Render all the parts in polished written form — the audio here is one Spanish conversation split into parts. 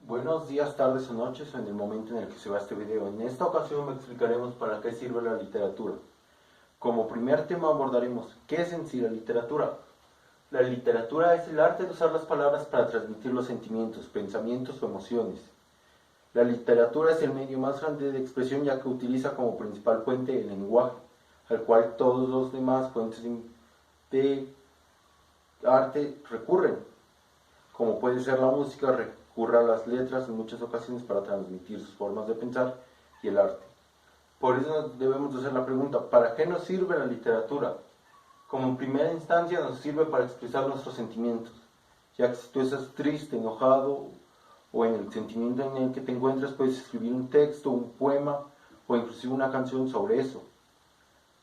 Buenos días, tardes o noches en el momento en el que se va este video. En esta ocasión explicaremos para qué sirve la literatura. Como primer tema abordaremos ¿qué es en sí la literatura? La literatura es el arte de usar las palabras para transmitir los sentimientos, pensamientos o emociones. La literatura es el medio más grande de expresión ya que utiliza como principal fuente el lenguaje, al cual todos los demás fuentes de arte recurren, como puede ser la música, recurre a las letras en muchas ocasiones para transmitir sus formas de pensar y el arte. Por eso debemos hacer la pregunta, ¿para qué nos sirve la literatura? Como en primera instancia nos sirve para expresar nuestros sentimientos, ya que si tú estás triste, enojado o en el sentimiento en el que te encuentras, puedes escribir un texto, un poema o inclusive una canción sobre eso.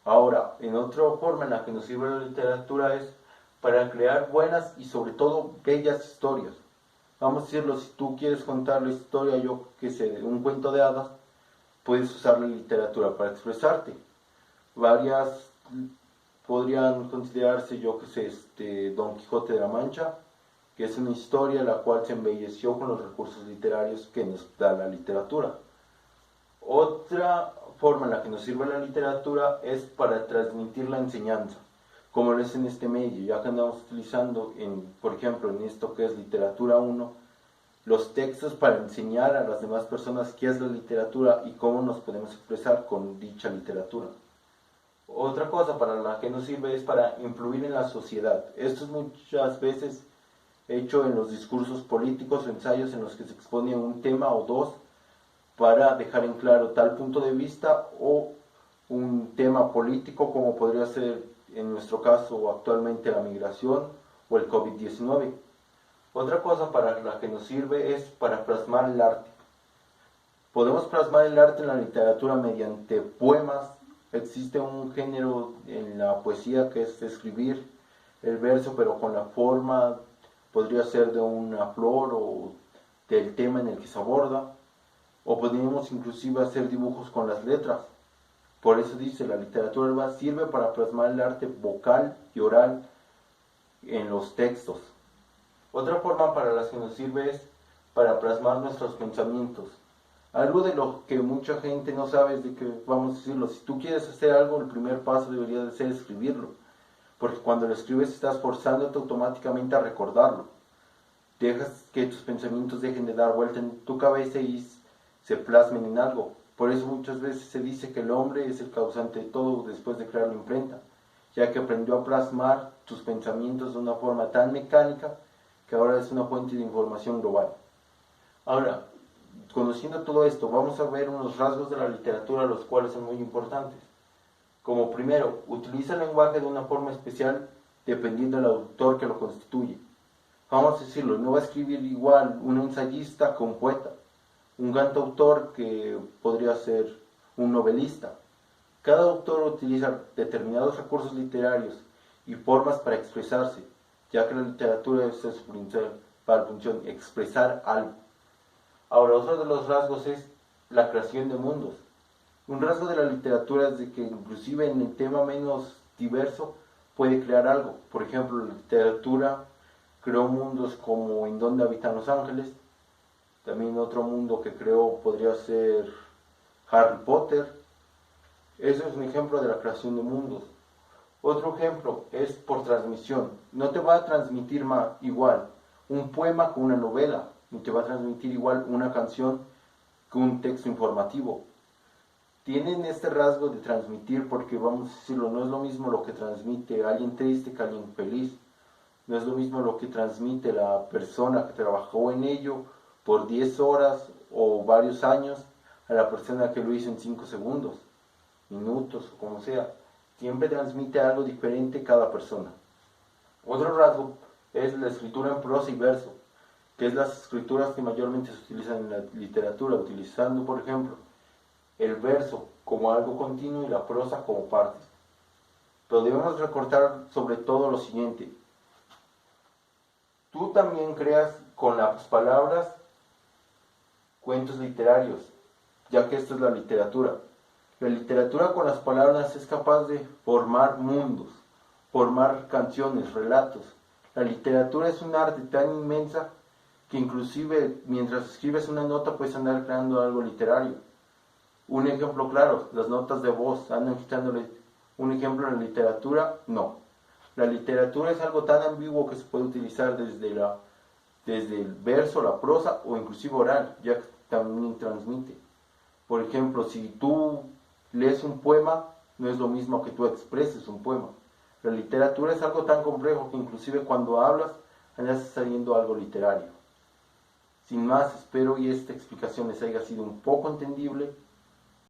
Ahora, en otra forma en la que nos sirve la literatura es para crear buenas y sobre todo bellas historias. Vamos a decirlo, si tú quieres contar la historia, yo que sé, de un cuento de hadas, puedes usar la literatura para expresarte. Varias podrían considerarse, yo que sé, Don Quijote de la Mancha, que es una historia la cual se embelleció con los recursos literarios que nos da la literatura. Otra forma en la que nos sirve la literatura es para transmitir la enseñanza, como lo es en este medio, ya que andamos utilizando, por ejemplo, en esto que es literatura 1, los textos para enseñar a las demás personas qué es la literatura y cómo nos podemos expresar con dicha literatura. Otra cosa para la que nos sirve es para influir en la sociedad. Esto es muchas veces hecho en los discursos políticos o ensayos en los que se expone un tema o dos para dejar en claro tal punto de vista o un tema político como podría ser en nuestro caso actualmente la migración o el COVID-19. Otra cosa para la que nos sirve es para plasmar el arte. Podemos plasmar el arte en la literatura mediante poemas. Existe un género en la poesía que es escribir el verso pero con la forma, podría ser de una flor o del tema en el que se aborda, o podríamos inclusive hacer dibujos con las letras. Por eso dice, la literatura sirve para plasmar el arte vocal y oral en los textos. Otra forma para la que nos sirve es para plasmar nuestros pensamientos. Algo de lo que mucha gente no sabe es de que, vamos a decirlo, si tú quieres hacer algo, el primer paso debería de ser escribirlo. Porque cuando lo escribes estás forzándote automáticamente a recordarlo. Dejas que tus pensamientos dejen de dar vuelta en tu cabeza y se plasmen en algo. Por eso muchas veces se dice que el hombre es el causante de todo después de crear la imprenta, ya que aprendió a plasmar tus pensamientos de una forma tan mecánica que ahora es una fuente de información global. Ahora, conociendo todo esto, vamos a ver unos rasgos de la literatura los cuales son muy importantes. Como primero, utiliza el lenguaje de una forma especial dependiendo del autor que lo constituye. Vamos a decirlo, no va a escribir igual un ensayista que un poeta, un cantautor que podría ser un novelista. Cada autor utiliza determinados recursos literarios y formas para expresarse, ya que la literatura es su principal función, expresar algo. Ahora, otro de los rasgos es la creación de mundos. Un rasgo de la literatura es de que inclusive en el tema menos diverso puede crear algo. Por ejemplo, la literatura creó mundos como En dónde habitan los ángeles. También otro mundo que creó podría ser Harry Potter. Eso es un ejemplo de la creación de mundos. Otro ejemplo es por transmisión. No te va a transmitir igual un poema que una novela, ni te va a transmitir igual una canción que un texto informativo. Tienen este rasgo de transmitir porque, vamos a decirlo, no es lo mismo lo que transmite alguien triste que alguien feliz. No es lo mismo lo que transmite la persona que trabajó en ello por 10 horas o varios años a la persona que lo hizo en 5 segundos, minutos o como sea. Siempre transmite algo diferente cada persona. Otro rasgo es la escritura en prosa y verso, que es las escrituras que mayormente se utilizan en la literatura, utilizando, por ejemplo, el verso como algo continuo y la prosa como partes. Pero debemos recordar sobre todo lo siguiente. Tú también creas con las palabras cuentos literarios, ya que esto es la literatura. La literatura con las palabras es capaz de formar mundos, formar canciones, relatos. La literatura es un arte tan inmensa que inclusive mientras escribes una nota puedes andar creando algo literario. Un ejemplo claro, las notas de voz, andan quitándole un ejemplo en la literatura, no. La literatura es algo tan ambiguo que se puede utilizar desde el verso, la prosa o inclusive oral, ya que también transmite. Por ejemplo, si tú lees un poema, no es lo mismo que tú expreses un poema. La literatura es algo tan complejo que inclusive cuando hablas, andas saliendo algo literario. Sin más, espero y esta explicación les haya sido un poco entendible